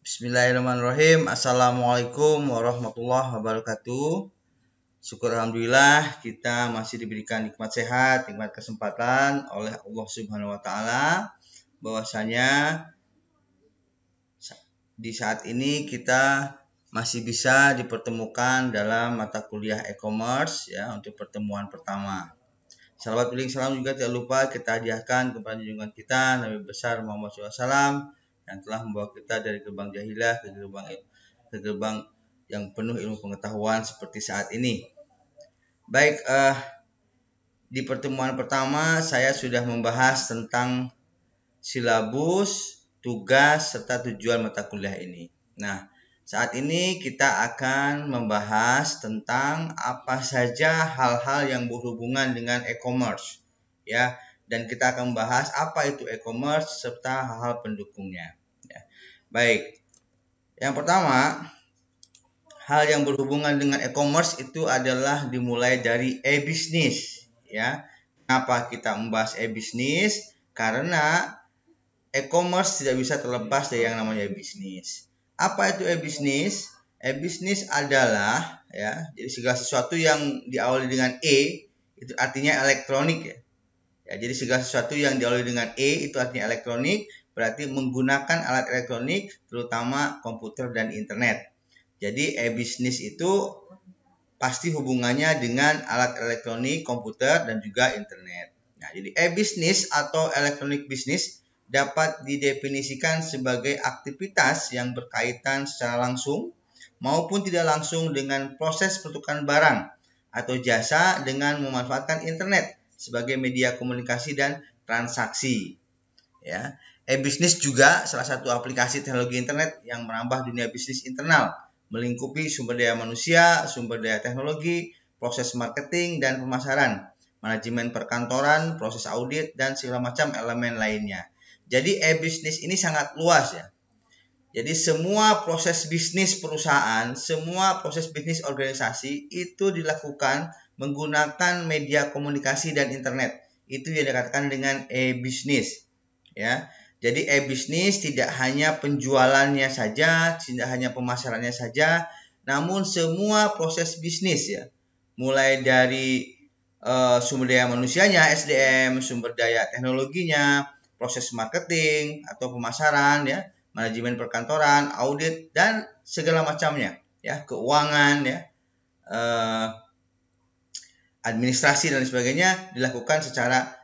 Bismillahirrahmanirrahim. Assalamualaikum warahmatullahi wabarakatuh. Syukur alhamdulillah kita masih diberikan nikmat sehat, nikmat kesempatan oleh Allah Subhanahu wa taala bahwasanya di saat ini kita masih bisa dipertemukan dalam mata kuliah e-commerce ya untuk pertemuan pertama. Salawat biling salam juga tidak lupa kita hadiahkan kepada junjungan kita Nabi besar Muhammad SAW yang telah membawa kita dari gerbang jahilah ke gerbang yang penuh ilmu pengetahuan seperti saat ini. Baik, di pertemuan pertama saya sudah membahas tentang silabus, tugas, serta tujuan mata kuliah ini. Nah, saat ini kita akan membahas tentang apa saja hal-hal yang berhubungan dengan e-commerce, ya. Dan kita akan membahas apa itu e-commerce serta hal-hal pendukungnya. Ya. Baik, yang pertama, hal yang berhubungan dengan e-commerce itu adalah dimulai dari e-business, ya. Kenapa kita membahas e-business? Karena e-commerce tidak bisa terlepas dari yang namanya bisnis. Apa itu e-bisnis? E-bisnis adalah ya, jadi segala sesuatu yang diawali dengan e itu artinya elektronik ya. Ya, jadi segala sesuatu yang diawali dengan e itu artinya elektronik, berarti menggunakan alat elektronik terutama komputer dan internet. Jadi e-bisnis itu pasti hubungannya dengan alat elektronik, komputer dan juga internet. Nah, jadi e-bisnis atau electronic business dapat didefinisikan sebagai aktivitas yang berkaitan secara langsung maupun tidak langsung dengan proses pertukaran barang atau jasa dengan memanfaatkan internet sebagai media komunikasi dan transaksi. Ya, e-bisnis juga salah satu aplikasi teknologi internet yang menambah dunia bisnis internal, melingkupi sumber daya manusia, sumber daya teknologi, proses marketing dan pemasaran, manajemen perkantoran, proses audit, dan segala macam elemen lainnya. Jadi e-bisnis ini sangat luas ya. Jadi semua proses bisnis perusahaan, semua proses bisnis organisasi itu dilakukan menggunakan media komunikasi dan internet. Itu yang dikatakan dengan e-bisnis. Ya. Jadi e-bisnis tidak hanya penjualannya saja, tidak hanya pemasarannya saja, namun semua proses bisnis ya. Mulai dari sumber daya manusianya, SDM, sumber daya teknologinya, proses marketing atau pemasaran ya, manajemen perkantoran, audit dan segala macamnya ya, keuangan ya, administrasi dan sebagainya dilakukan secara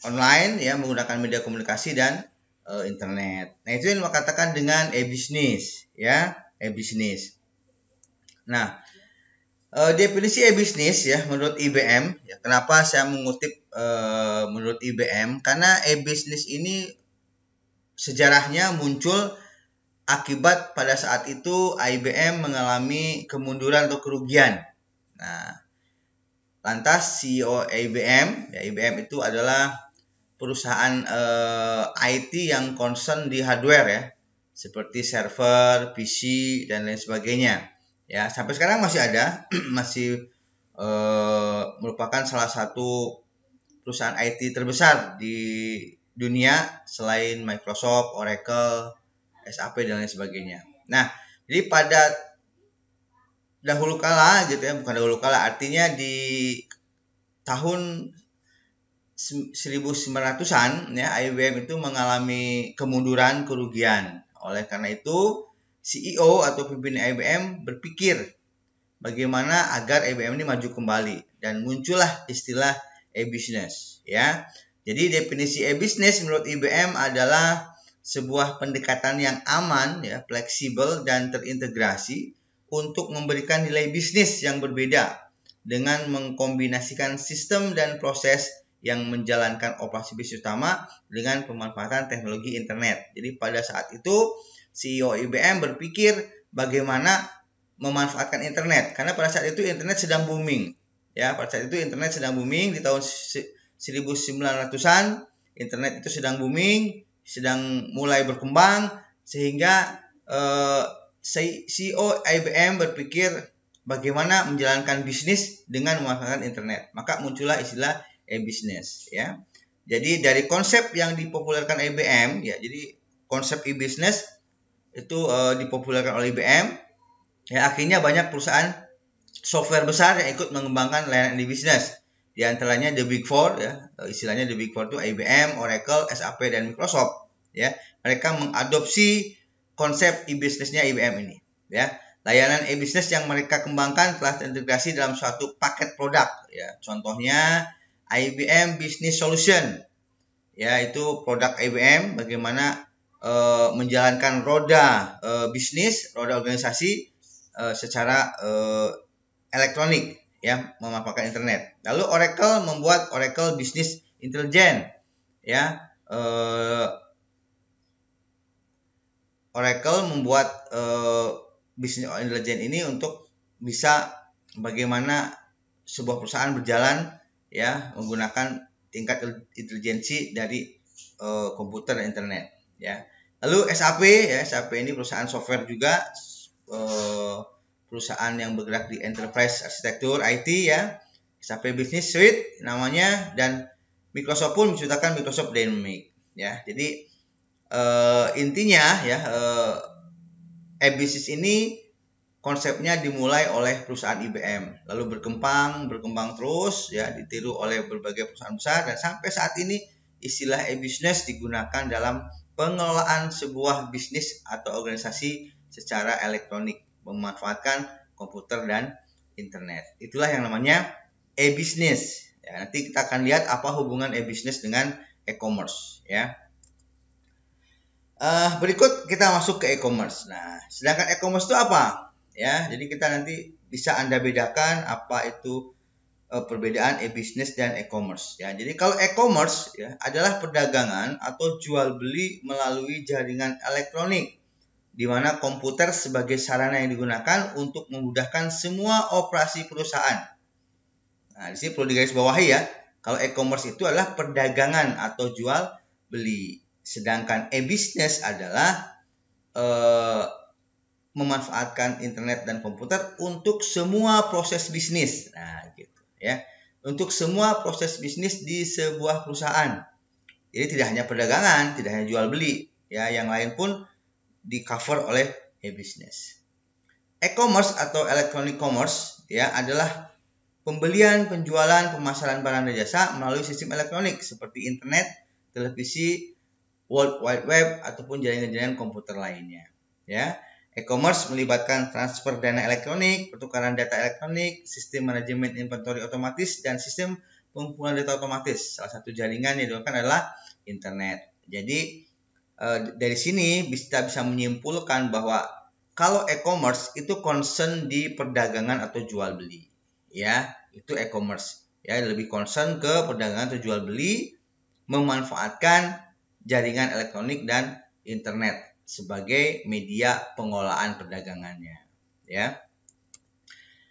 online ya, menggunakan media komunikasi dan internet. Nah, itu yang dikatakan dengan e-bisnis ya, e-bisnis. Nah, definisi e-bisnis ya menurut IBM ya, kenapa saya mengutip menurut IBM? Karena e-bisnis ini sejarahnya muncul akibat pada saat itu IBM mengalami kemunduran atau kerugian. Nah, lantas CEO IBM, ya IBM itu adalah perusahaan IT yang concern di hardware ya, seperti server, PC dan lain sebagainya. Ya, sampai sekarang masih ada, masih merupakan salah satu perusahaan IT terbesar di dunia selain Microsoft, Oracle, SAP dan lain sebagainya. Nah, jadi pada dahulu kala gitu ya, bukan dahulu kala, artinya di tahun 1900-an ya, IBM itu mengalami kemunduran, kerugian. Oleh karena itu, CEO atau pimpinan IBM berpikir bagaimana agar IBM ini maju kembali dan muncullah istilah e-business ya. Jadi definisi e-business menurut IBM adalah sebuah pendekatan yang aman ya, fleksibel dan terintegrasi untuk memberikan nilai bisnis yang berbeda dengan mengkombinasikan sistem dan proses yang menjalankan operasi bisnis utama dengan pemanfaatan teknologi internet. Jadi pada saat itu CEO IBM berpikir bagaimana memanfaatkan internet, karena pada saat itu internet sedang booming. Ya, pada saat itu internet sedang booming di tahun 1900-an, internet itu sedang booming, sedang mulai berkembang sehingga CEO IBM berpikir bagaimana menjalankan bisnis dengan memanfaatkan internet. Maka muncullah istilah e-business ya. Jadi dari konsep yang dipopulerkan IBM ya, jadi konsep e-business itu dipopulerkan oleh IBM. Ya, akhirnya banyak perusahaan software besar yang ikut mengembangkan layanan e-business. Di antaranya The Big Four, ya, istilahnya The Big Four itu IBM, Oracle, SAP, dan Microsoft. Ya, mereka mengadopsi konsep e-businessnya IBM ini. Ya, layanan e-business yang mereka kembangkan telah terintegrasi dalam suatu paket produk. Ya, contohnya IBM Business Solution. Ya, itu produk IBM bagaimana menjalankan roda bisnis, roda organisasi secara elektronik, ya, memanfaatkan internet. Lalu Oracle membuat Oracle Business Intelligence, ya, Oracle membuat Business Intelligence ini untuk bisa bagaimana sebuah perusahaan berjalan, ya, menggunakan tingkat intelijensi dari komputer dan internet, ya. Lalu SAP, ya, SAP ini perusahaan software juga, perusahaan yang bergerak di enterprise arsitektur IT, ya. SAP Business Suite namanya, dan Microsoft pun menciptakan Microsoft Dynamics, ya. Jadi intinya, ya, e-business ini konsepnya dimulai oleh perusahaan IBM, lalu berkembang terus, ya, ditiru oleh berbagai perusahaan besar, dan sampai saat ini istilah e-business digunakan dalam pengelolaan sebuah bisnis atau organisasi secara elektronik memanfaatkan komputer dan internet. Itulah yang namanya e-business. Ya, nanti kita akan lihat apa hubungan e-business dengan e-commerce, ya. Berikut kita masuk ke e-commerce. Nah, sedangkan e-commerce itu apa? Ya, jadi kita nanti bisa Anda bedakan apa itu perbedaan e-business dan e-commerce. Ya, jadi kalau e-commerce, ya, adalah perdagangan atau jual beli melalui jaringan elektronik, di mana komputer sebagai sarana yang digunakan untuk memudahkan semua operasi perusahaan. Nah, di sini perlu digarisbawahi, ya, kalau e-commerce itu adalah perdagangan atau jual beli. Sedangkan e-business adalah memanfaatkan internet dan komputer untuk semua proses bisnis. Nah, gitu, ya. Untuk semua proses bisnis di sebuah perusahaan. Jadi tidak hanya perdagangan, tidak hanya jual beli, ya, yang lain pun di-cover oleh e-business. E-commerce atau electronic commerce, ya, adalah pembelian, penjualan, pemasaran barang dan jasa melalui sistem elektronik seperti internet, televisi, World Wide Web, ataupun jaringan-jaringan komputer lainnya, ya. E-commerce melibatkan transfer dana elektronik, pertukaran data elektronik, sistem manajemen inventory otomatis, dan sistem pengumpulan data otomatis. Salah satu jaringan yang digunakan adalah internet. Jadi dari sini kita bisa menyimpulkan bahwa kalau e-commerce itu concern di perdagangan atau jual beli, ya, itu e-commerce, ya, lebih concern ke perdagangan atau jual beli, memanfaatkan jaringan elektronik dan internet sebagai media pengolahan perdagangannya, ya.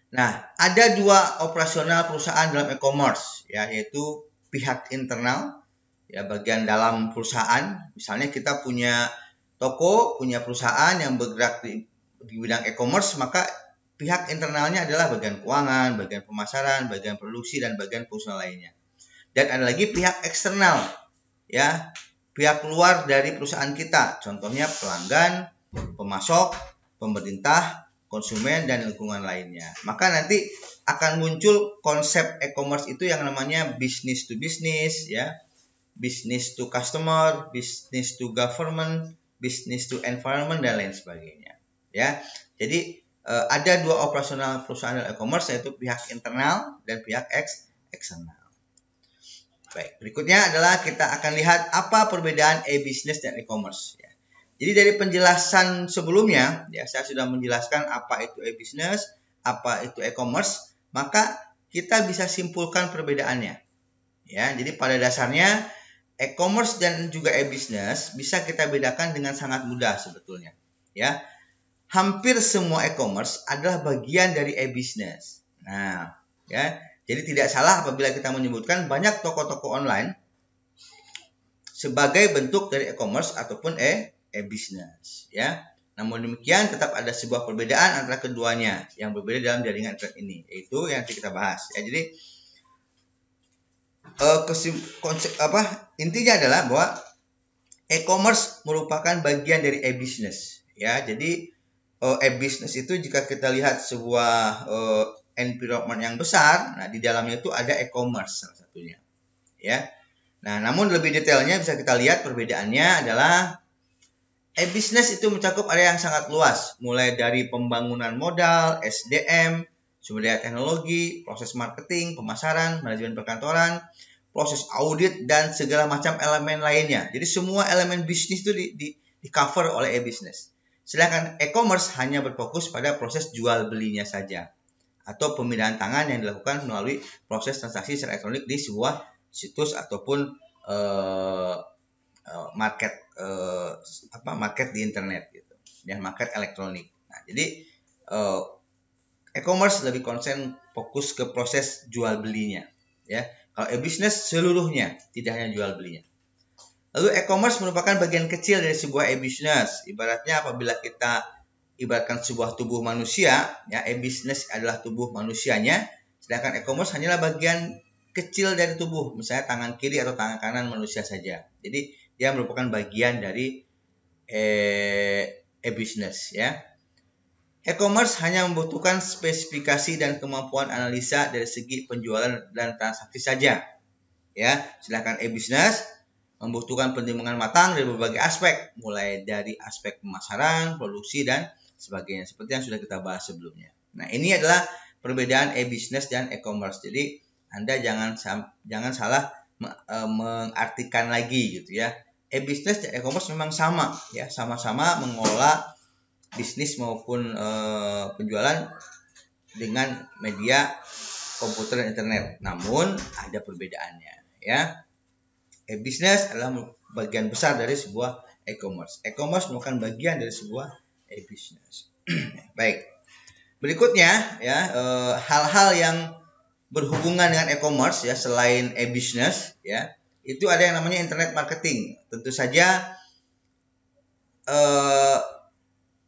Nah, ada dua operasional perusahaan dalam e-commerce, ya, yaitu pihak internal, ya, bagian dalam perusahaan. Misalnya kita punya toko, punya perusahaan yang bergerak di bidang e-commerce, maka pihak internalnya adalah bagian keuangan, bagian pemasaran, bagian produksi, dan bagian fungsional lainnya. Dan ada lagi pihak eksternal, ya, pihak luar dari perusahaan kita, contohnya pelanggan, pemasok, pemerintah, konsumen, dan lingkungan lainnya. Maka nanti akan muncul konsep e-commerce itu yang namanya business to business, ya, business to customer, business to government, business to environment, dan lain sebagainya, ya. Jadi ada dua operasional perusahaan e-commerce, yaitu pihak internal dan pihak eksternal. Baik, berikutnya adalah kita akan lihat apa perbedaan e-business dan e-commerce, ya. Jadi dari penjelasan sebelumnya, ya, saya sudah menjelaskan apa itu e-business, apa itu e-commerce, maka kita bisa simpulkan perbedaannya, ya. Jadi pada dasarnya e-commerce dan juga e-business bisa kita bedakan dengan sangat mudah sebetulnya, ya. Hampir semua e-commerce adalah bagian dari e-business. Nah, ya. Jadi tidak salah apabila kita menyebutkan banyak toko-toko online sebagai bentuk dari e-commerce ataupun e-business, ya. Namun demikian tetap ada sebuah perbedaan antara keduanya yang berbeda dalam jaringan internet ini, yaitu yang nanti kita bahas, ya. Jadi intinya adalah bahwa E-commerce merupakan bagian dari e-business, ya. Jadi e-business itu jika kita lihat sebuah environment yang besar, nah di dalamnya itu ada e-commerce salah satunya, ya. Nah, namun lebih detailnya bisa kita lihat perbedaannya adalah e-business itu mencakup area yang sangat luas, mulai dari pembangunan modal, SDM, sumber daya teknologi, proses marketing, pemasaran, manajemen perkantoran, proses audit, dan segala macam elemen lainnya. Jadi semua elemen bisnis itu di cover oleh e-business. Sedangkan e-commerce hanya berfokus pada proses jual belinya saja atau pemindahan tangan yang dilakukan melalui proses transaksi secara elektronik di sebuah situs ataupun market market di internet gitu, ya, market elektronik. Nah, jadi e-commerce lebih konsen fokus ke proses jual belinya, ya. Kalau e-business seluruhnya, tidak hanya jual belinya. Lalu e-commerce merupakan bagian kecil dari sebuah e-business. Ibaratnya apabila kita ibaratkan sebuah tubuh manusia, ya, e-business adalah tubuh manusianya, sedangkan e-commerce hanyalah bagian kecil dari tubuh, misalnya tangan kiri atau tangan kanan manusia saja. Jadi dia merupakan bagian dari e-business, ya. E-commerce hanya membutuhkan spesifikasi dan kemampuan analisa dari segi penjualan dan transaksi saja, ya. Sedangkan e-business membutuhkan pertimbangan matang dari berbagai aspek, mulai dari aspek pemasaran, produksi, dan sebagainya, seperti yang sudah kita bahas sebelumnya. Nah, ini adalah perbedaan e-business dan e-commerce. Jadi Anda jangan salah mengartikan lagi gitu, ya. E-business dan e-commerce memang sama, ya, sama-sama mengelola bisnis maupun penjualan dengan media komputer dan internet. Namun ada perbedaannya, ya. E-business adalah bagian besar dari sebuah e-commerce. E-commerce merupakan bagian dari sebuah e-business. Baik. Berikutnya, ya, hal-hal yang berhubungan dengan e-commerce, ya, selain e-business, ya, itu ada yang namanya internet marketing. Tentu saja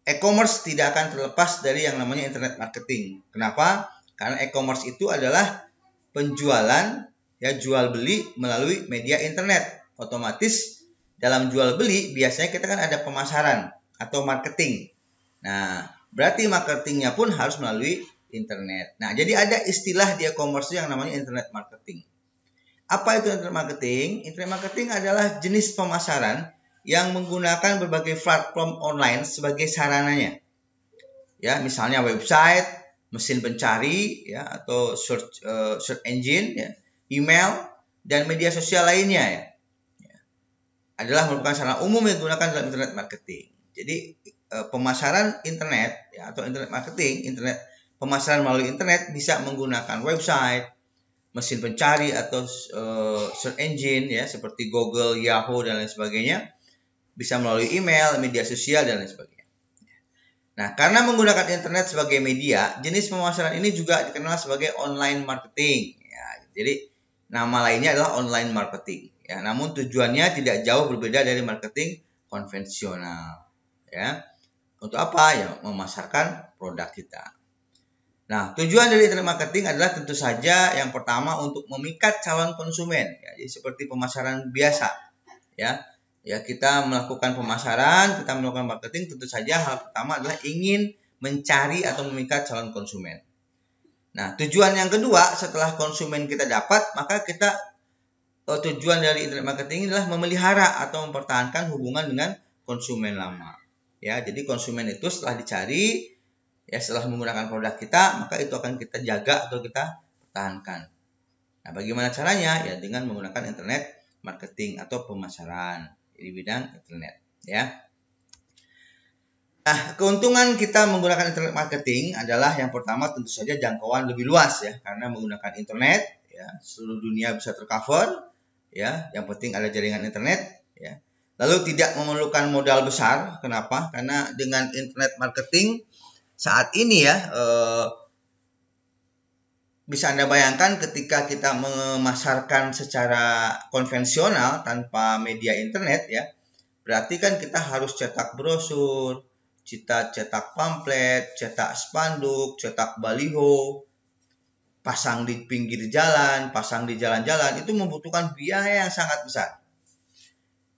e-commerce tidak akan terlepas dari yang namanya internet marketing. Kenapa? Karena e-commerce itu adalah penjualan, ya, jual beli melalui media internet. Otomatis dalam jual beli biasanya kita kan ada pemasaran atau marketing. Nah, berarti marketingnya pun harus melalui internet. Nah, jadi ada istilah di e-commerce yang namanya internet marketing. Apa itu internet marketing? Internet marketing adalah jenis pemasaran yang menggunakan berbagai platform online sebagai sarananya. Ya, misalnya website, mesin pencari, ya, atau search engine, ya, email, dan media sosial lainnya, ya, adalah merupakan sarana umum yang digunakan dalam internet marketing. Jadi pemasaran internet, ya, atau internet marketing, pemasaran melalui internet bisa menggunakan website, mesin pencari atau search engine, ya, seperti Google, Yahoo, dan lain sebagainya. Bisa melalui email, media sosial, dan lain sebagainya. Nah, karena menggunakan internet sebagai media, jenis pemasaran ini juga dikenal sebagai online marketing. Ya, jadi nama lainnya adalah online marketing. Ya, namun tujuannya tidak jauh berbeda dari marketing konvensional. Ya, untuk apa? Ya, memasarkan produk kita. Nah, tujuan dari internet marketing adalah tentu saja yang pertama untuk memikat calon konsumen. Ya, jadi seperti pemasaran biasa. Ya, kita melakukan pemasaran, kita melakukan marketing, tentu saja hal pertama adalah ingin mencari atau memikat calon konsumen. Nah, tujuan yang kedua setelah konsumen kita dapat, maka kita tujuan dari internet marketing adalah memelihara atau mempertahankan hubungan dengan konsumen lama. Ya, jadi konsumen itu setelah dicari, ya, setelah menggunakan produk kita, maka itu akan kita jaga atau kita pertahankan. Nah, bagaimana caranya? Ya, dengan menggunakan internet marketing atau pemasaran di bidang internet, ya. Nah, keuntungan kita menggunakan internet marketing adalah yang pertama tentu saja jangkauan lebih luas, ya, karena menggunakan internet, ya, seluruh dunia bisa tercover, ya. Yang penting ada jaringan internet, ya. Lalu tidak memerlukan modal besar. Kenapa? Karena dengan internet marketing saat ini, ya, bisa Anda bayangkan ketika kita memasarkan secara konvensional tanpa media internet, ya, berarti kan kita harus cetak brosur, kita cetak pamflet, cetak spanduk, cetak baliho, pasang di pinggir jalan, pasang di jalan-jalan, itu membutuhkan biaya yang sangat besar.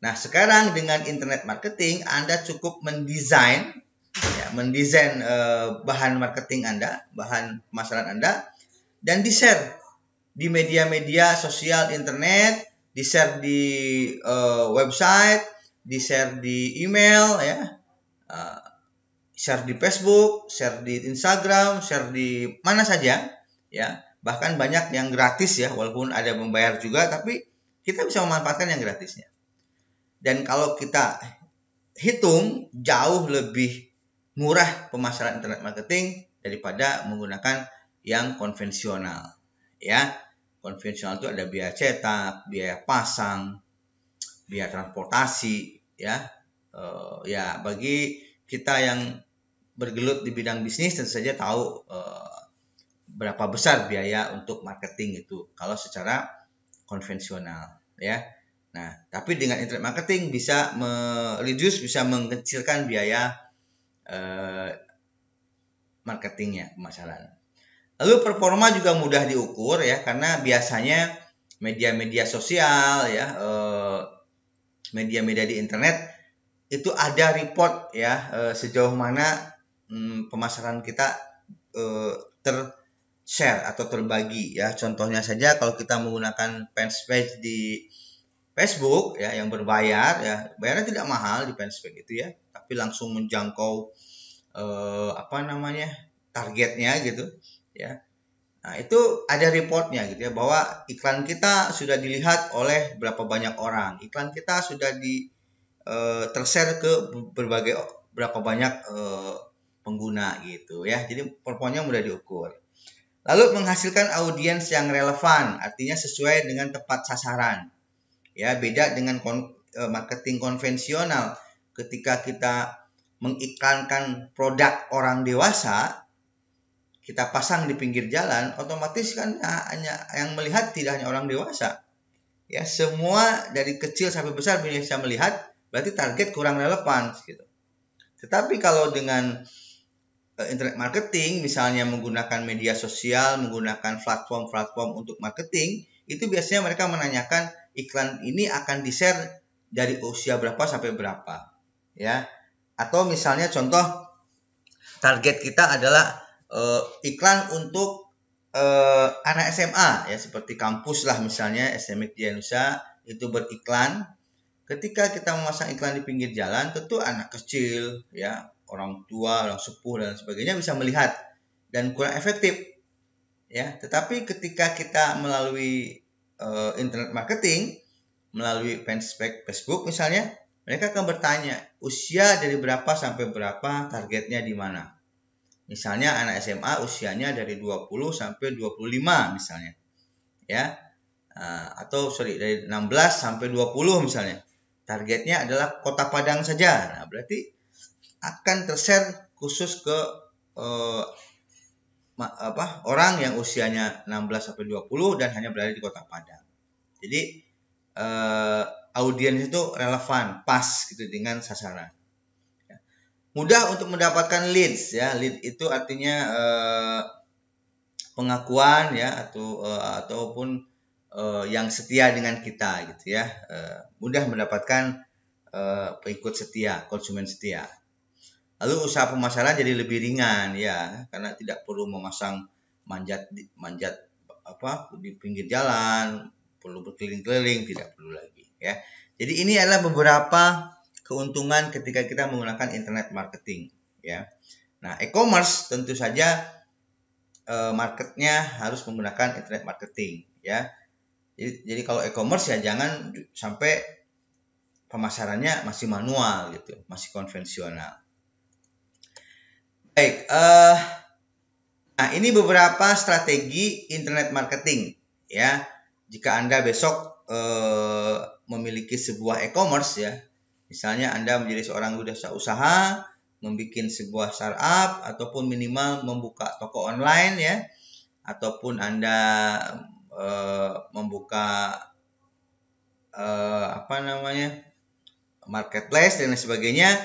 Nah, sekarang dengan internet marketing Anda cukup mendesain bahan marketing Anda, bahan pemasaran Anda, dan di-share di media-media sosial internet, di-share di website, di-share di email, ya, share di Facebook, share di Instagram, share di mana saja, ya. Bahkan banyak yang gratis ya, walaupun ada membayar juga, tapi kita bisa memanfaatkan yang gratisnya. Dan kalau kita hitung, jauh lebih murah pemasaran internet marketing daripada menggunakan yang konvensional. Ya, konvensional itu ada biaya cetak, biaya pasang, biaya transportasi. Ya, bagi kita yang bergelut di bidang bisnis tentu saja tahu berapa besar biaya untuk marketing itu kalau secara konvensional. Ya. Nah, tapi dengan internet marketing bisa bisa mengecilkan biaya marketingnya, pemasaran. Lalu performa juga mudah diukur ya, karena biasanya media-media sosial ya, media-media di internet itu ada report ya, sejauh mana pemasaran kita ter-share atau terbagi ya. Contohnya saja kalau kita menggunakan fanpage di Facebook ya yang berbayar ya, bayarnya tidak mahal di fanpage itu ya, tapi langsung menjangkau targetnya gitu ya. Nah, itu ada reportnya gitu ya, bahwa iklan kita sudah dilihat oleh berapa banyak orang, iklan kita sudah tershare ke berapa banyak pengguna gitu ya. Jadi performanya mudah diukur. Lalu menghasilkan audiens yang relevan, artinya sesuai dengan tepat sasaran. Ya, beda dengan marketing konvensional. Ketika kita mengiklankan produk orang dewasa, kita pasang di pinggir jalan, otomatis kan hanya yang melihat tidak hanya orang dewasa. Ya, semua dari kecil sampai besar bisa melihat, berarti target kurang relevan gitu. Tetapi kalau dengan internet marketing, misalnya menggunakan media sosial, menggunakan platform-platform untuk marketing, itu biasanya mereka menanyakan iklan ini akan di-share dari usia berapa sampai berapa, ya. Atau misalnya contoh target kita adalah iklan untuk anak SMA ya, seperti kampus lah misalnya SMK Dianusa itu beriklan. Ketika kita memasang iklan di pinggir jalan, tentu anak kecil ya, orang tua, orang sepuh dan sebagainya bisa melihat dan kurang efektif ya. Tetapi ketika kita melalui internet marketing, melalui fanpage Facebook misalnya, mereka akan bertanya usia dari berapa sampai berapa, targetnya di mana. Misalnya anak SMA usianya dari 20 sampai 25 misalnya. Ya. Dari 16 sampai 20 misalnya. Targetnya adalah Kota Padang saja. Nah, berarti akan tershare khusus ke orang yang usianya 16 sampai 20 dan hanya berada di Kota Padang. Jadi audiens itu relevan, pas gitu dengan sasaran. Mudah untuk mendapatkan leads ya. Lead itu artinya pengakuan ya, ataupun yang setia dengan kita gitu ya. Mudah mendapatkan pengikut setia, konsumen setia. Lalu usaha pemasaran jadi lebih ringan ya, karena tidak perlu memasang manjat di pinggir jalan, perlu berkeliling-keliling, tidak perlu lagi ya. Jadi ini adalah beberapa keuntungan ketika kita menggunakan internet marketing ya. Nah, e-commerce tentu saja marketnya harus menggunakan internet marketing ya. Jadi kalau e-commerce ya jangan sampai pemasarannya masih manual gitu, masih konvensional. Baik, nah ini beberapa strategi internet marketing ya. Jika Anda besok memiliki sebuah e-commerce ya, misalnya Anda menjadi seorang usaha, membuat sebuah startup ataupun minimal membuka toko online ya, ataupun Anda membuka marketplace dan lain sebagainya.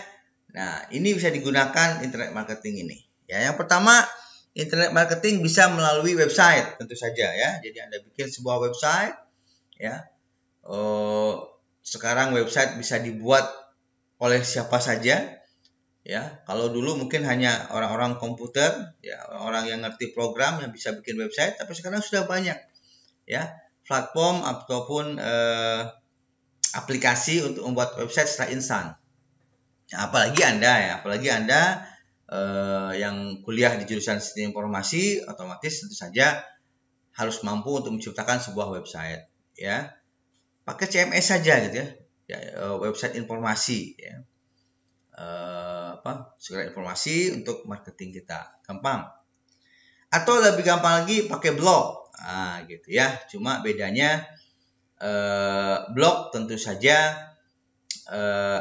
Nah, ini bisa digunakan internet marketing ini. Ya, yang pertama, internet marketing bisa melalui website tentu saja ya. Jadi Anda bikin sebuah website ya. sekarang website bisa dibuat oleh siapa saja. Ya, kalau dulu mungkin hanya orang-orang komputer, ya, orang yang ngerti program yang bisa bikin website, tapi sekarang sudah banyak, ya, platform ataupun aplikasi untuk membuat website secara instan. Nah, apalagi Anda yang kuliah di jurusan sistem informasi, otomatis tentu saja harus mampu untuk menciptakan sebuah website, ya. Pakai CMS saja gitu ya, website informasi, ya. Segala informasi untuk marketing kita, gampang. Atau lebih gampang lagi pakai blog, gitu ya. Cuma bedanya blog tentu saja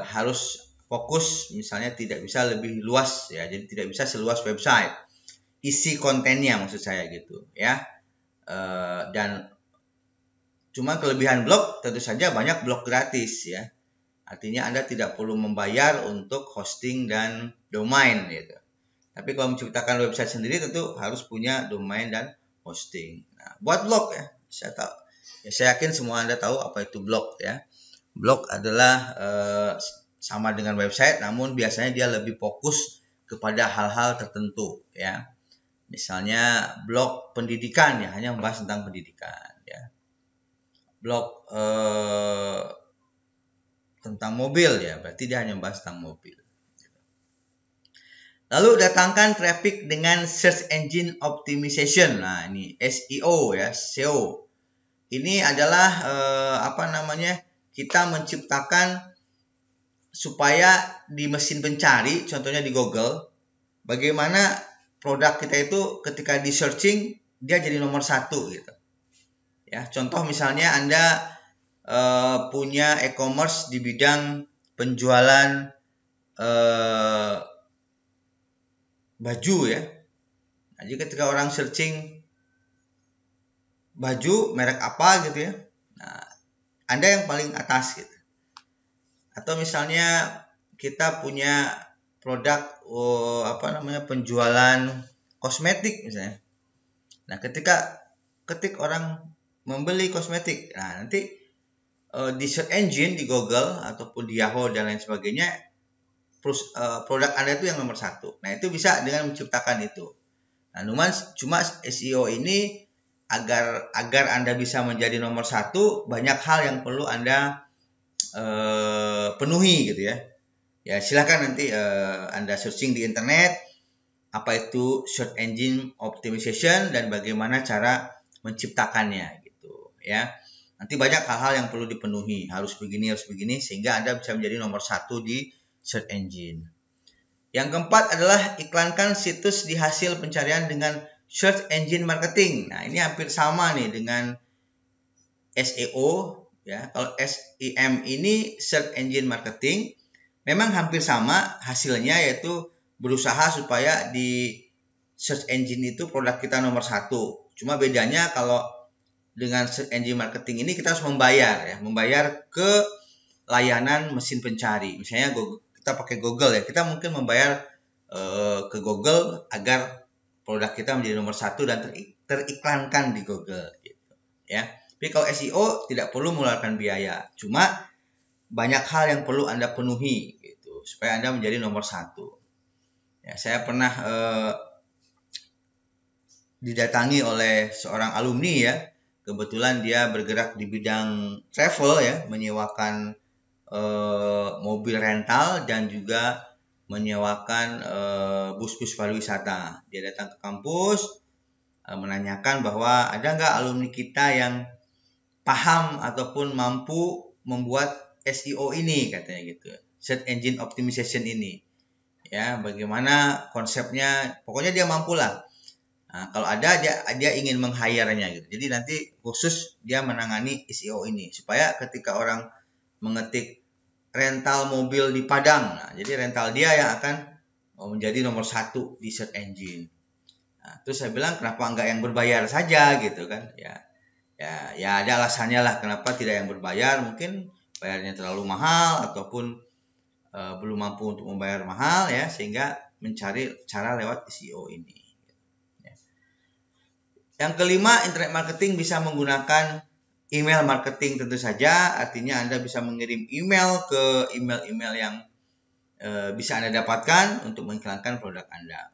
harus fokus, misalnya tidak bisa lebih luas, ya. Jadi tidak bisa seluas website. Isi kontennya maksud saya gitu, ya. Dan cuma kelebihan blog tentu saja banyak blog gratis, ya. Artinya Anda tidak perlu membayar untuk hosting dan domain gitu. Tapi kalau menciptakan website sendiri tentu harus punya domain dan hosting. Nah, buat blog ya, saya yakin semua Anda tahu apa itu blog ya. Blog adalah sama dengan website, namun biasanya dia lebih fokus kepada hal-hal tertentu ya. Misalnya blog pendidikan ya, hanya membahas tentang pendidikan ya. Blog tentang mobil ya, berarti dia hanya membahas tentang mobil. Lalu datangkan traffic dengan search engine optimization. Nah, ini SEO ya, SEO. Ini adalah kita menciptakan supaya di mesin pencari, contohnya di Google, bagaimana produk kita itu ketika di searching dia jadi nomor 1 gitu. Ya, contoh misalnya Anda punya e-commerce di bidang penjualan baju ya. Nah, jadi ketika orang searching baju merek apa gitu ya, nah, Anda yang paling atas gitu. Atau misalnya kita punya produk penjualan kosmetik misalnya. Nah, ketik orang membeli kosmetik, nah nanti di search engine di Google ataupun di Yahoo dan lain sebagainya, produk Anda itu yang nomor 1. Nah, itu bisa dengan menciptakan itu. Nah, cuma SEO ini agar Anda bisa menjadi nomor 1, banyak hal yang perlu Anda penuhi gitu ya. Ya, silakan nanti Anda searching di internet apa itu search engine optimization dan bagaimana cara menciptakannya gitu ya. Nanti banyak hal-hal yang perlu dipenuhi, harus begini sehingga Anda bisa menjadi nomor 1 di search engine. Yang keempat adalah iklankan situs di hasil pencarian dengan search engine marketing. Nah, ini hampir sama nih dengan SEO ya. Kalau SEM ini search engine marketing, memang hampir sama hasilnya, yaitu berusaha supaya di search engine itu produk kita nomor 1. Cuma bedanya kalau dengan search engine marketing ini kita harus membayar ke layanan mesin pencari. Misalnya kita pakai Google ya, kita mungkin membayar ke Google agar produk kita menjadi nomor 1 dan teriklankan di Google gitu ya. Tapi kalau SEO tidak perlu mengeluarkan biaya, cuma banyak hal yang perlu Anda penuhi gitu supaya Anda menjadi nomor 1. Ya, saya pernah didatangi oleh seorang alumni ya. Kebetulan dia bergerak di bidang travel ya, menyewakan mobil rental dan juga menyewakan bus-bus pariwisata. Dia datang ke kampus menanyakan bahwa ada nggak alumni kita yang paham ataupun mampu membuat SEO ini, katanya gitu, search engine optimization ini. Ya, bagaimana konsepnya? Pokoknya dia mampu lah. Nah, kalau ada dia ingin meng-hire-nya gitu. Jadi nanti khusus dia menangani SEO ini supaya ketika orang mengetik rental mobil di Padang, nah, jadi rental dia yang akan menjadi nomor 1 di search engine. Nah, terus saya bilang kenapa enggak yang berbayar saja gitu kan? Ya ada alasannya lah kenapa tidak yang berbayar. Mungkin bayarnya terlalu mahal ataupun belum mampu untuk membayar mahal ya, sehingga mencari cara lewat SEO ini. Yang kelima, internet marketing bisa menggunakan email marketing tentu saja, artinya Anda bisa mengirim email ke email-email yang bisa Anda dapatkan untuk mengiklankan produk Anda.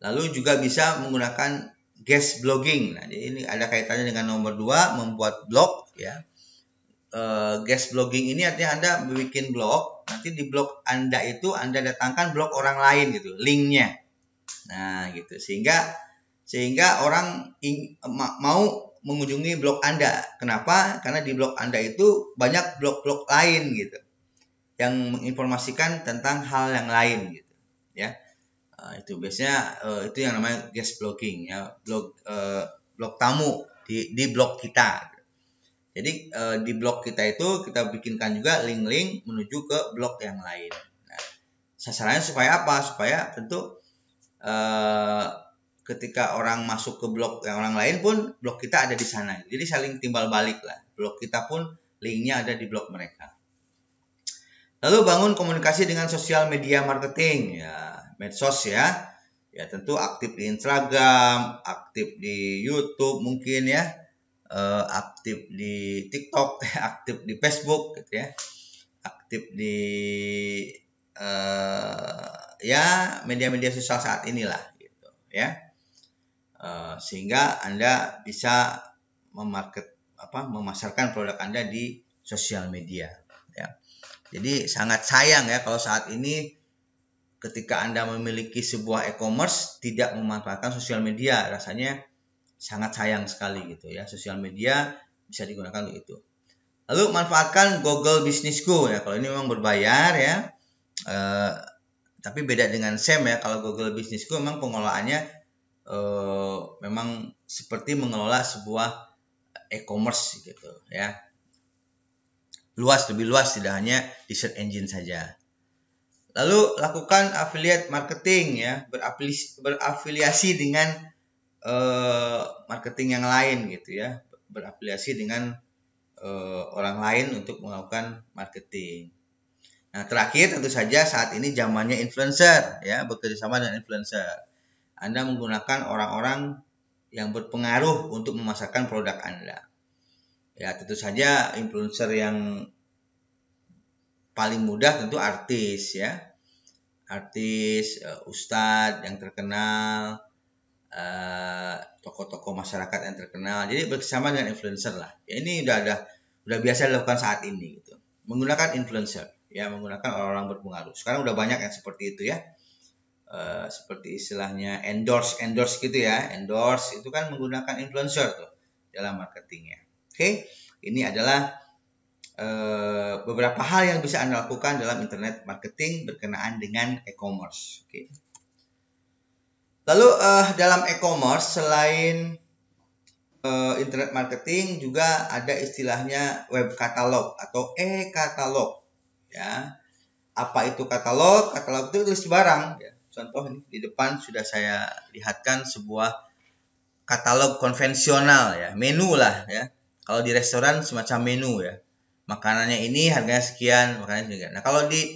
Lalu juga bisa menggunakan guest blogging. Nah, jadi ini ada kaitannya dengan nomor 2, membuat blog ya. Guest blogging ini artinya Anda bikin blog, nanti di blog Anda itu Anda datangkan blog orang lain gitu, linknya. Nah, gitu. Sehingga orang mau mengunjungi blog Anda. Kenapa? Karena di blog Anda itu banyak blog-blog lain gitu yang menginformasikan tentang hal yang lain gitu, ya. Itu biasanya itu yang namanya guest blogging ya, blog tamu di blog kita. Jadi di blog kita itu kita bikinkan juga link-link menuju ke blog yang lain. Nah, sasarannya supaya apa? Supaya tentu ketika orang masuk ke blog yang orang lain pun blog kita ada di sana. Jadi saling timbal balik lah. Blog kita pun linknya ada di blog mereka. Lalu bangun komunikasi dengan sosial media marketing ya, medsos ya. Ya tentu aktif di Instagram, aktif di YouTube mungkin ya, aktif di TikTok, aktif di Facebook gitu ya, aktif di ya media-media sosial saat inilah gitu ya. Sehingga Anda bisa memasarkan produk Anda di sosial media ya. Jadi sangat sayang ya kalau saat ini ketika Anda memiliki sebuah e-commerce tidak memanfaatkan sosial media, rasanya sangat sayang sekali gitu ya. Sosial media bisa digunakan untuk itu. Lalu manfaatkan Google Business Go ya. Kalau ini memang berbayar ya. Tapi beda dengan SEM ya. Kalau Google Business Go memang pengelolaannya memang seperti mengelola sebuah e-commerce gitu ya. Lebih luas, tidak hanya di search engine saja. Lalu lakukan affiliate marketing ya, berafiliasi dengan marketing yang lain gitu ya, berafiliasi dengan orang lain untuk melakukan marketing. Nah, terakhir tentu saja saat ini zamannya influencer ya, bekerja sama dengan influencer. Anda menggunakan orang-orang yang berpengaruh untuk memasarkan produk Anda. Ya, tentu saja influencer yang paling mudah tentu artis ya. Artis, ustadz yang terkenal, tokoh-tokoh masyarakat yang terkenal. Jadi bersama dengan influencer lah. Ya, ini udah biasa dilakukan saat ini gitu. Menggunakan influencer ya, menggunakan orang-orang berpengaruh. Sekarang udah banyak yang seperti itu ya. Seperti istilahnya endorse gitu ya. Endorse itu kan menggunakan influencer tuh dalam marketingnya. Oke. Ini adalah beberapa hal yang bisa Anda lakukan dalam internet marketing berkenaan dengan e-commerce. Oke. Lalu dalam e-commerce selain internet marketing juga ada istilahnya web katalog atau e-katalog. Ya, apa itu katalog? Katalog itu list barang. Ya. Contoh ini di depan sudah saya lihatkan sebuah katalog konvensional ya, menu lah ya. Kalau di restoran semacam menu ya. Makanannya ini harganya sekian, makanannya sekian. Nah, kalau di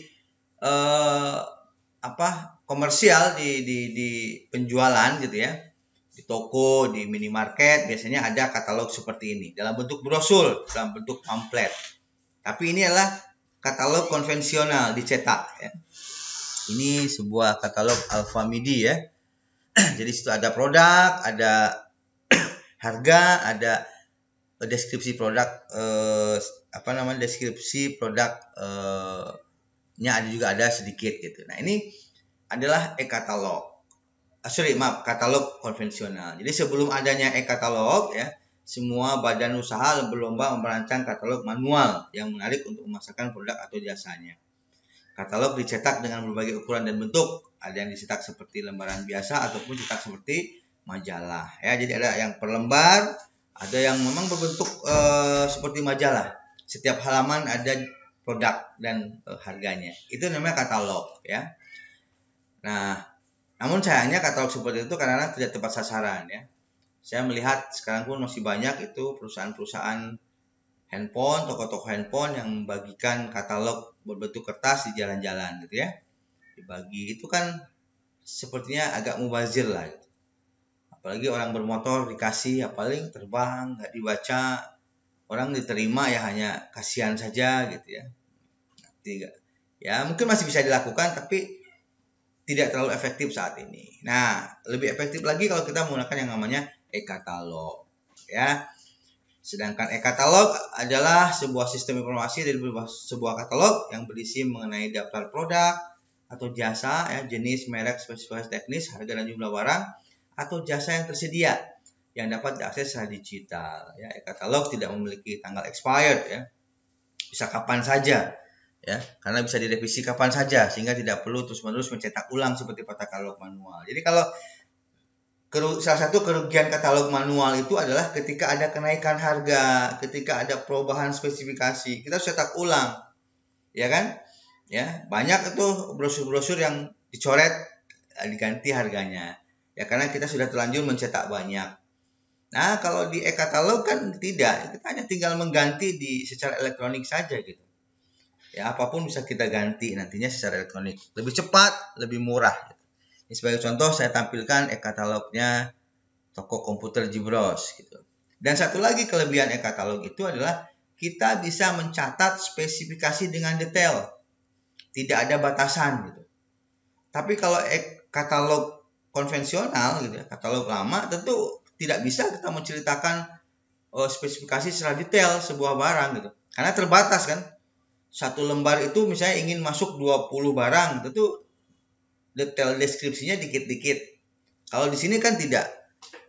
komersial di penjualan gitu ya, di toko, di minimarket biasanya ada katalog seperti ini dalam bentuk brosur, dalam bentuk pamflet. Tapi ini adalah katalog konvensional dicetak ya. Ini sebuah katalog Alfamidi ya. Jadi situ ada produk, ada harga, ada deskripsi produk deskripsi produknya ada sedikit gitu. Nah, ini adalah e-katalog. Katalog konvensional. Jadi sebelum adanya e-katalog ya, semua badan usaha berlomba merancang katalog manual yang menarik untuk memasarkan produk atau jasanya. Katalog dicetak dengan berbagai ukuran dan bentuk. Ada yang dicetak seperti lembaran biasa ataupun cetak seperti majalah ya. Jadi ada yang per lembar, ada yang memang berbentuk seperti majalah. Setiap halaman ada produk dan harganya. Itu namanya katalog ya. Nah, namun sayangnya katalog seperti itu kadang-kadang tidak tepat sasaran ya. Saya melihat sekarang pun masih banyak itu perusahaan-perusahaan handphone, toko-toko handphone yang membagikan katalog berbentuk kertas di jalan-jalan gitu ya. Dibagi itu kan sepertinya agak mubazir lah gitu. Apalagi orang bermotor dikasih, apalagi terbang, nggak dibaca, orang diterima ya hanya kasihan saja gitu ya. Ya mungkin masih bisa dilakukan tapi tidak terlalu efektif saat ini. Nah, lebih efektif lagi kalau kita menggunakan yang namanya e-katalog ya. Sedangkan e-katalog adalah sebuah sistem informasi dari sebuah katalog yang berisi mengenai daftar produk atau jasa ya, jenis, merek, spesifikasi teknis, harga dan jumlah barang atau jasa yang tersedia yang dapat diakses secara digital ya. E-katalog tidak memiliki tanggal expired ya. Bisa kapan saja ya, karena bisa direvisi kapan saja sehingga tidak perlu terus-menerus mencetak ulang seperti katalog manual. Jadi kalau salah satu kerugian katalog manual itu adalah ketika ada kenaikan harga, ketika ada perubahan spesifikasi, kita cetak ulang, ya kan? Ya, banyak itu brosur-brosur yang dicoret, diganti harganya, ya karena kita sudah terlanjur mencetak banyak. Nah, kalau di e-katalog kan tidak, kita hanya tinggal mengganti secara elektronik saja gitu. Ya, apapun bisa kita ganti nantinya secara elektronik, lebih cepat, lebih murah. Ini sebagai contoh saya tampilkan e-katalognya toko komputer Jibros gitu. Dan satu lagi kelebihan e-katalog itu adalah kita bisa mencatat spesifikasi dengan detail. Tidak ada batasan gitu. Tapi kalau e-katalog konvensional gitu ya, katalog lama tentu tidak bisa kita menceritakan spesifikasi secara detail sebuah barang gitu. Karena terbatas kan. Satu lembar itu misalnya ingin masuk 20 barang, tentu detail deskripsinya dikit-dikit. Kalau di sini kan tidak.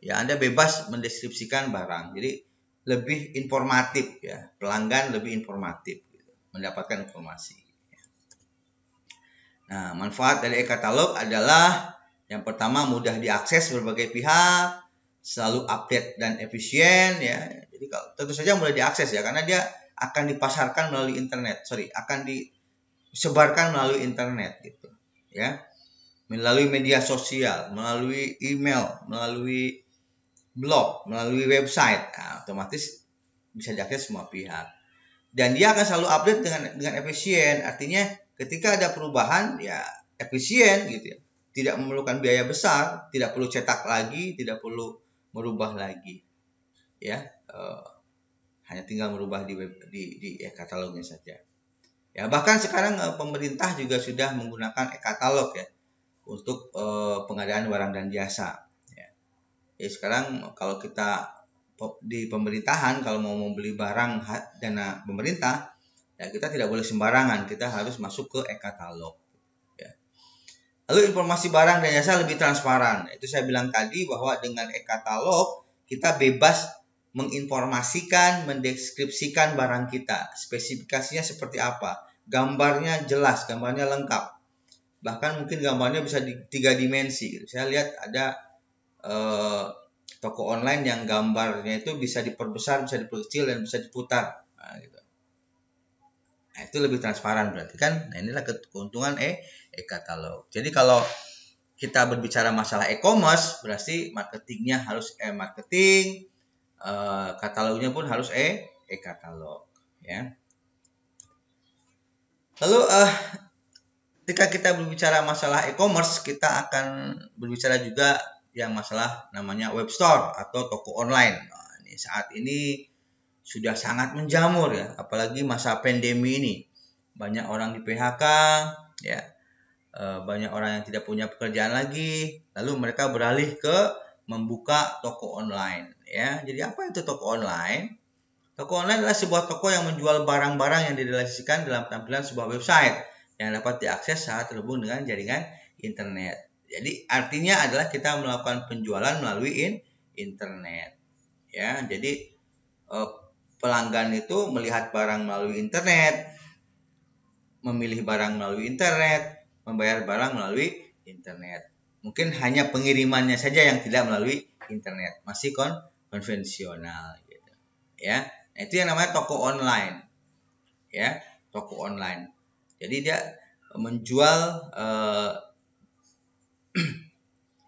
Ya, Anda bebas mendeskripsikan barang. Jadi lebih informatif ya. Pelanggan lebih informatif gitu, mendapatkan informasi. Nah, manfaat dari e-katalog adalah yang pertama mudah diakses berbagai pihak, selalu update dan efisien ya. Jadi tentu saja mudah diakses ya karena dia akan dipasarkan melalui internet. Akan disebarkan melalui internet gitu ya. Melalui media sosial, melalui email, melalui blog, melalui website. Nah, otomatis bisa diakses semua pihak. Dan dia akan selalu update dengan efisien. Artinya ketika ada perubahan ya efisien gitu ya. Tidak memerlukan biaya besar, tidak perlu cetak lagi, tidak perlu merubah lagi. Ya, hanya tinggal merubah di e-katalognya saja. Ya, bahkan sekarang pemerintah juga sudah menggunakan e-katalog ya untuk pengadaan barang dan jasa. Ya. Jadi sekarang kalau kita di pemerintahan kalau mau membeli barang dana pemerintah, ya kita tidak boleh sembarangan, kita harus masuk ke e-katalog. Ya. Lalu informasi barang dan jasa lebih transparan. Itu saya bilang tadi bahwa dengan e-katalog kita bebas menginformasikan, mendeskripsikan barang kita, spesifikasinya seperti apa, gambarnya jelas, gambarnya lengkap, bahkan mungkin gambarnya bisa di 3 dimensi. Saya lihat ada toko online yang gambarnya itu bisa diperbesar, bisa diperkecil, dan bisa diputar. Nah, gitu. Nah, itu lebih transparan berarti kan. Nah, inilah keuntungan e-katalog. Jadi kalau kita berbicara masalah e-commerce, berarti marketingnya harus marketing, katalognya pun harus e-katalog ya. Lalu ketika kita berbicara masalah e-commerce, kita akan berbicara juga yang masalah namanya web store atau toko online. Nah, saat ini sudah sangat menjamur ya, apalagi masa pandemi ini. Banyak orang di PHK ya. Banyak orang yang tidak punya pekerjaan lagi, lalu mereka beralih ke membuka toko online ya. Jadi apa itu toko online? Toko online adalah sebuah toko yang menjual barang-barang yang direalisasikan dalam tampilan sebuah website yang dapat diakses saat terhubung dengan jaringan internet. Jadi artinya adalah kita melakukan penjualan melalui internet ya. Jadi pelanggan itu melihat barang melalui internet, memilih barang melalui internet, membayar barang melalui internet. Mungkin hanya pengirimannya saja yang tidak melalui internet, masih konvensional gitu. Ya. Nah, itu yang namanya toko online. Ya, toko online. Jadi dia menjual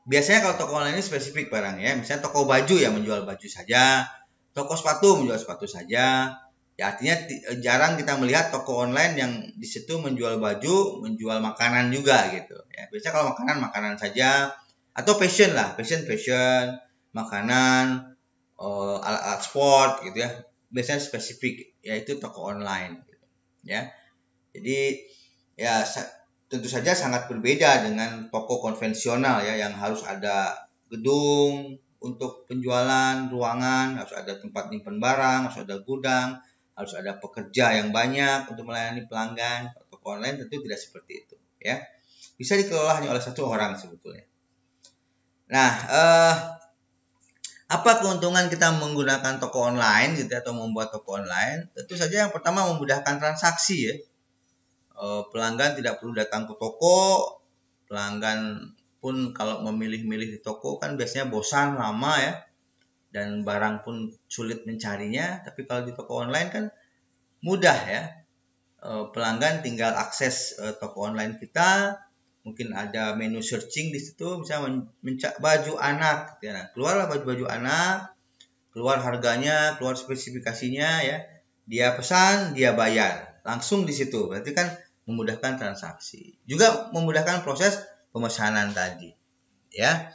biasanya kalau toko online ini spesifik barangnya, misalnya toko baju ya menjual baju saja, toko sepatu menjual sepatu saja. Ya, artinya jarang kita melihat toko online yang di situ menjual baju, menjual makanan juga gitu. Ya, biasanya kalau makanan saja atau fashion, makanan, alat-alat sport gitu ya. biasanya spesifik, yaitu toko online, ya. Jadi ya tentu saja sangat berbeda dengan toko konvensional ya, yang harus ada gedung untuk penjualan, ruangan, harus ada tempat nyimpen barang, harus ada gudang, harus ada pekerja yang banyak untuk melayani pelanggan. Toko online tentu tidak seperti itu, ya. Bisa dikelola hanya oleh satu orang sebetulnya. Nah, apa keuntungan kita menggunakan toko online gitu atau membuat toko online? Tentu saja yang pertama memudahkan transaksi ya. Pelanggan tidak perlu datang ke toko. Pelanggan pun kalau memilih-milih di toko kan biasanya bosan, lama ya. Dan barang pun sulit mencarinya. Tapi kalau di toko online kan mudah ya. Pelanggan tinggal akses toko online kita. Mungkin ada menu searching di situ, misalnya mencari baju anak, ya. Nah, keluarlah baju-baju anak, keluar harganya, keluar spesifikasinya, ya. Dia pesan, dia bayar, langsung di situ. Berarti kan memudahkan transaksi, juga memudahkan proses pemesanan tadi, ya.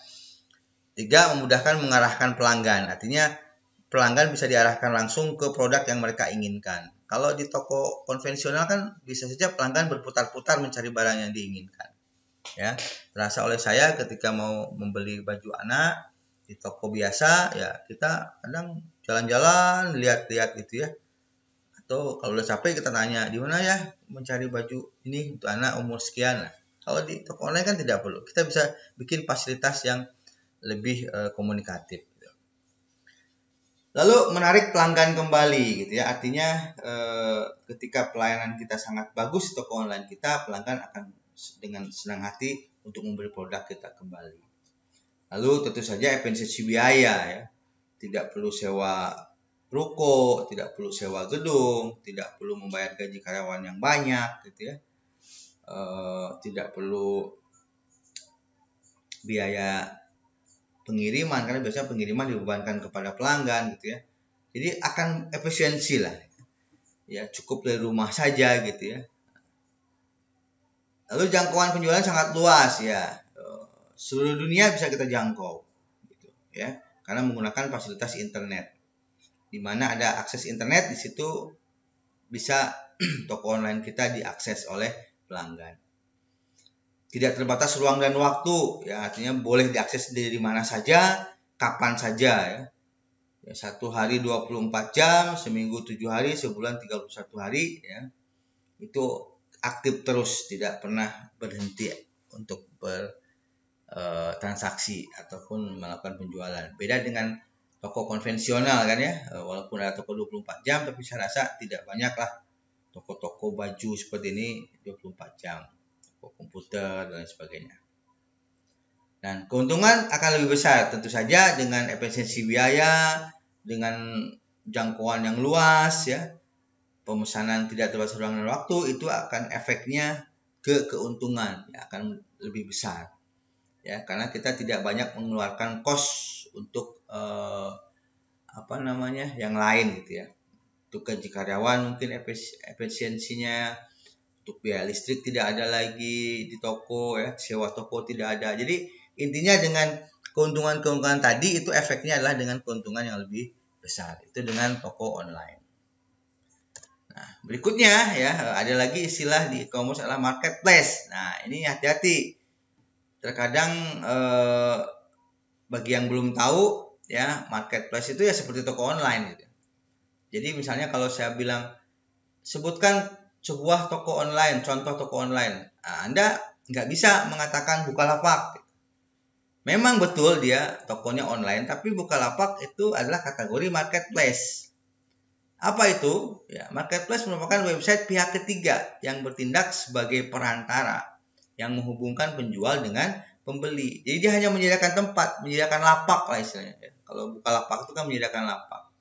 3, memudahkan mengarahkan pelanggan, artinya pelanggan bisa diarahkan langsung ke produk yang mereka inginkan. Kalau di toko konvensional kan bisa saja pelanggan berputar-putar mencari barang yang diinginkan. Ya, terasa oleh saya ketika mau membeli baju anak di toko biasa, ya kita kadang jalan-jalan lihat-lihat gitu ya. Atau kalau udah capek kita tanya, di mana ya mencari baju ini untuk anak umur sekian. Nah, kalau di toko online kan tidak perlu. Kita bisa bikin fasilitas yang lebih komunikatif. Lalu menarik pelanggan kembali gitu ya. Artinya ketika pelayanan kita sangat bagus di toko online kita, pelanggan akan dengan senang hati untuk membeli produk kita kembali. Lalu tentu saja efisiensi biaya ya. Tidak perlu sewa ruko, tidak perlu sewa gedung, tidak perlu membayar gaji karyawan yang banyak gitu ya. Tidak perlu biaya pengiriman, karena biasanya pengiriman dibebankan kepada pelanggan gitu ya. Jadi akan efisiensi lah. Ya, cukup dari rumah saja gitu ya. Lalu jangkauan penjualan sangat luas ya. Seluruh dunia bisa kita jangkau gitu ya. Karena menggunakan fasilitas internet. Di mana ada akses internet, di situ bisa toko online kita diakses oleh pelanggan. Tidak terbatas ruang dan waktu, ya artinya boleh diakses dari mana saja, kapan saja ya. Ya, 1 hari 24 jam, seminggu 7 hari, sebulan 31 hari ya. Itu aktif terus, tidak pernah berhenti untuk bertransaksi ataupun melakukan penjualan. Beda dengan toko konvensional kan ya, walaupun ada toko 24 jam, tapi saya rasa tidak banyak lah toko-toko baju seperti ini 24 jam, toko komputer dan sebagainya. Dan keuntungan akan lebih besar tentu saja dengan efisiensi biaya, dengan jangkauan yang luas ya, pemesanan tidak terbatas ruang dan waktu, itu akan efeknya ke keuntungan ya, akan lebih besar ya, karena kita tidak banyak mengeluarkan kos untuk yang lain gitu ya. Untuk gaji karyawan mungkin efisiensinya, untuk biaya listrik tidak ada lagi di toko ya, sewa toko tidak ada. Jadi intinya dengan keuntungan-keuntungan tadi itu efeknya adalah dengan keuntungan yang lebih besar. Itu dengan toko online. Nah, berikutnya ya, ada lagi istilah di e-commerce adalah marketplace. Nah, ini hati-hati. Terkadang bagi yang belum tahu ya, marketplace itu ya seperti toko online gitu. Jadi misalnya kalau saya bilang sebutkan sebuah toko online, contoh toko online, nah, Anda nggak bisa mengatakan Bukalapak. Memang betul dia tokonya online, tapi Bukalapak itu adalah kategori marketplace. Apa itu? Ya, marketplace merupakan website pihak ketiga yang bertindak sebagai perantara yang menghubungkan penjual dengan pembeli. Jadi dia hanya menyediakan tempat, menyediakan lapak lah istilahnya. Kalau Bukalapak itu kan menyediakan lapak.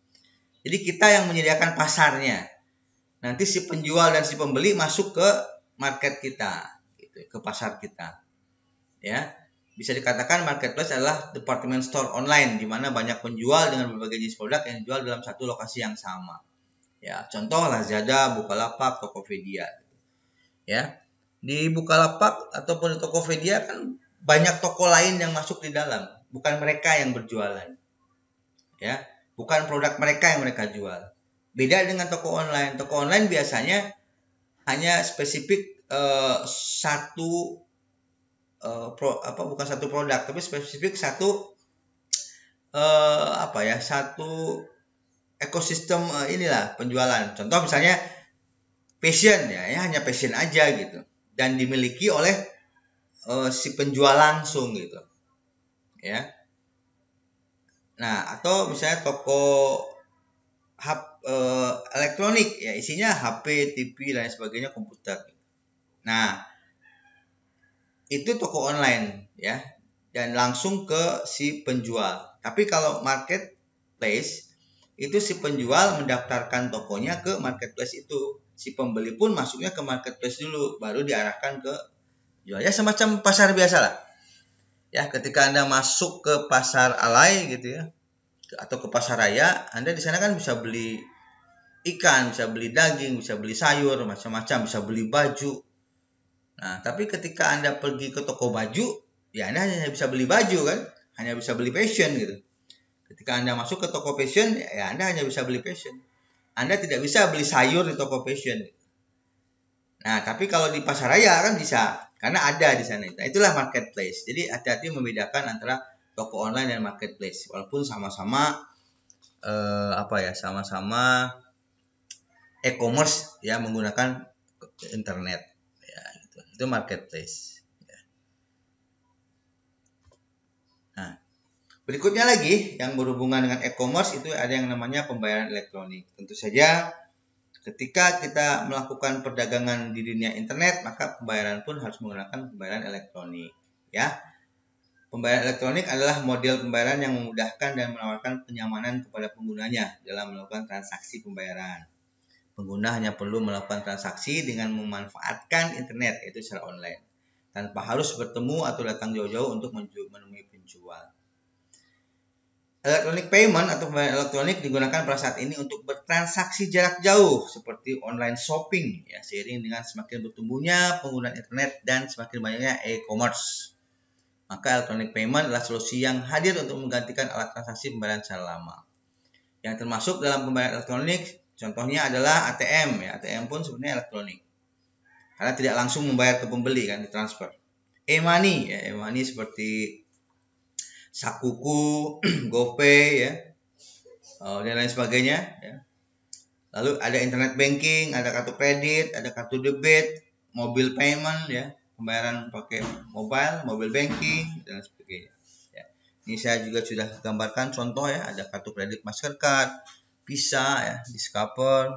Jadi kita yang menyediakan pasarnya. Nanti si penjual dan si pembeli masuk ke market kita, gitu, ke pasar kita. Ya, bisa dikatakan marketplace adalah department store online, di mana banyak penjual dengan berbagai jenis produk yang dijual dalam satu lokasi yang sama. Ya, contoh Lazada, Bukalapak, Tokopedia. Ya, di Bukalapak ataupun di Tokopedia kan banyak toko lain yang masuk di dalam, bukan mereka yang berjualan. Ya, bukan produk mereka yang mereka jual. Beda dengan toko online. Toko online biasanya hanya spesifik satu bukan satu produk, tapi spesifik satu satu ekosistem inilah penjualan. Contoh misalnya passion ya, hanya passion aja gitu, dan dimiliki oleh si penjual langsung gitu, ya. Nah, atau misalnya toko elektronik ya, isinya HP, TV dan sebagainya, komputer. Nah, itu toko online ya, dan langsung ke si penjual. Tapi kalau marketplace itu si penjual mendaftarkan tokonya ke marketplace itu. Si pembeli pun masuknya ke marketplace dulu, baru diarahkan ke jual. Ya semacam pasar biasa lah. Ya, ketika Anda masuk ke pasar alai gitu ya, atau ke pasar raya, Anda di sana kan bisa beli ikan, bisa beli daging, bisa beli sayur, macam-macam, bisa beli baju. Nah, tapi ketika Anda pergi ke toko baju, ya Anda hanya bisa beli baju kan, hanya bisa beli fashion gitu. Ketika Anda masuk ke toko fashion, ya Anda hanya bisa beli fashion. Anda tidak bisa beli sayur di toko fashion. Nah, tapi kalau di pasar raya kan bisa, karena ada di sana. Nah, itulah marketplace. Jadi hati-hati membedakan antara toko online dan marketplace. Walaupun sama-sama sama-sama e-commerce ya, menggunakan internet. Ya, gitu. Itu marketplace. Nah, berikutnya lagi yang berhubungan dengan e-commerce itu ada yang namanya pembayaran elektronik. Tentu saja ketika kita melakukan perdagangan di dunia internet, maka pembayaran pun harus menggunakan pembayaran elektronik, ya. Pembayaran elektronik adalah model pembayaran yang memudahkan dan menawarkan kenyamanan kepada penggunanya dalam melakukan transaksi pembayaran. Pengguna hanya perlu melakukan transaksi dengan memanfaatkan internet, yaitu secara online, tanpa harus bertemu atau datang jauh-jauh untuk menemui penjual. Electronic payment atau pembayaran elektronik digunakan pada saat ini untuk bertransaksi jarak jauh seperti online shopping ya, seiring dengan semakin bertumbuhnya penggunaan internet dan semakin banyaknya e-commerce. Maka electronic payment adalah solusi yang hadir untuk menggantikan alat transaksi pembayaran secara lama. Yang termasuk dalam pembayaran elektronik contohnya adalah ATM ya. ATM pun sebenarnya elektronik. Karena tidak langsung membayar ke pembeli kan, ditransfer. E-money ya, e-money seperti Sakuku, GoPay ya, dan lain sebagainya ya. Lalu ada internet banking, ada kartu kredit, ada kartu debit, mobile payment ya, pembayaran pakai mobile banking dan sebagainya. Ya. Ini saya juga sudah gambarkan contoh ya, ada kartu kredit Mastercard, Visa ya, Discover,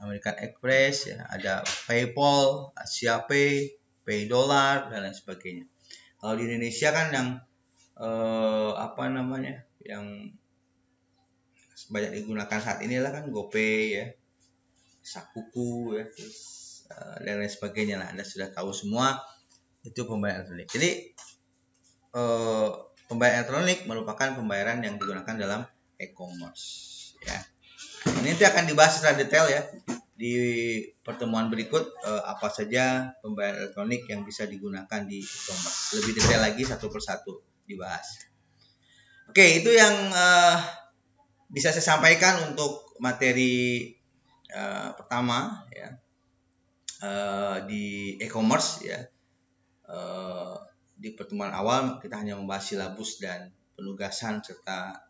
American Express ya, ada PayPal, Asia Pay, PayDollar dan lain sebagainya. Kalau di Indonesia kan yang yang banyak digunakan saat inilah kan GoPay ya, Sakuku ya, dan lain sebagainya lah. Anda sudah tahu semua itu pembayaran elektronik. Jadi pembayaran elektronik merupakan pembayaran yang digunakan dalam e-commerce ya. Ini nanti akan dibahas secara detail ya di pertemuan berikut, apa saja pembayaran elektronik yang bisa digunakan di e-commerce. Lebih detail lagi satu persatu dibahas. Oke, itu yang bisa saya sampaikan untuk materi pertama ya, di e-commerce ya. Di pertemuan awal kita hanya membahas silabus dan penugasan serta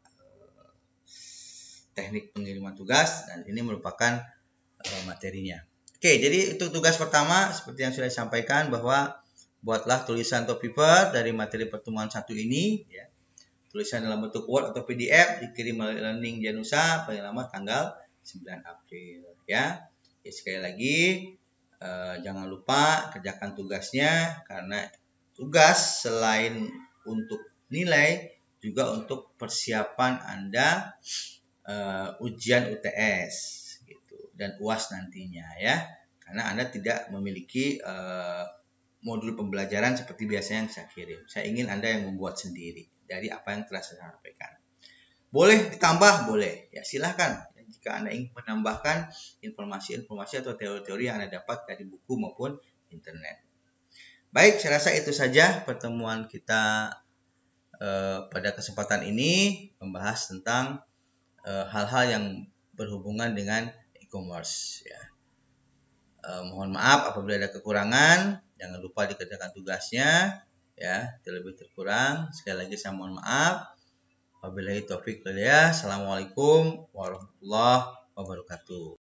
teknik pengiriman tugas, dan ini merupakan materinya. Oke, jadi untuk tugas pertama seperti yang sudah disampaikan bahwa buatlah tulisan top paper dari materi pertemuan satu ini ya. Tulisan dalam bentuk Word atau PDF dikirim melalui Learning Janusa paling lama tanggal 9 April ya. Sekali lagi jangan lupa kerjakan tugasnya, karena tugas selain untuk nilai juga untuk persiapan Anda ujian UTS gitu dan UAS nantinya ya. Karena Anda tidak memiliki modul pembelajaran seperti biasanya yang saya kirim. Saya ingin Anda yang membuat sendiri dari apa yang telah saya sampaikan. Boleh ditambah, boleh. Ya silahkan. Jika Anda ingin menambahkan informasi-informasi atau teori-teori yang Anda dapat dari buku maupun internet. Baik, saya rasa itu saja pertemuan kita pada kesempatan ini, membahas tentang hal-hal yang berhubungan dengan e-commerce ya. Mohon maaf apabila ada kekurangan, jangan lupa dikerjakan tugasnya ya, terlebih terkurang. Sekali lagi saya mohon maaf. Wabillahi taufiq wal hidayah. Assalamualaikum warahmatullahi wabarakatuh.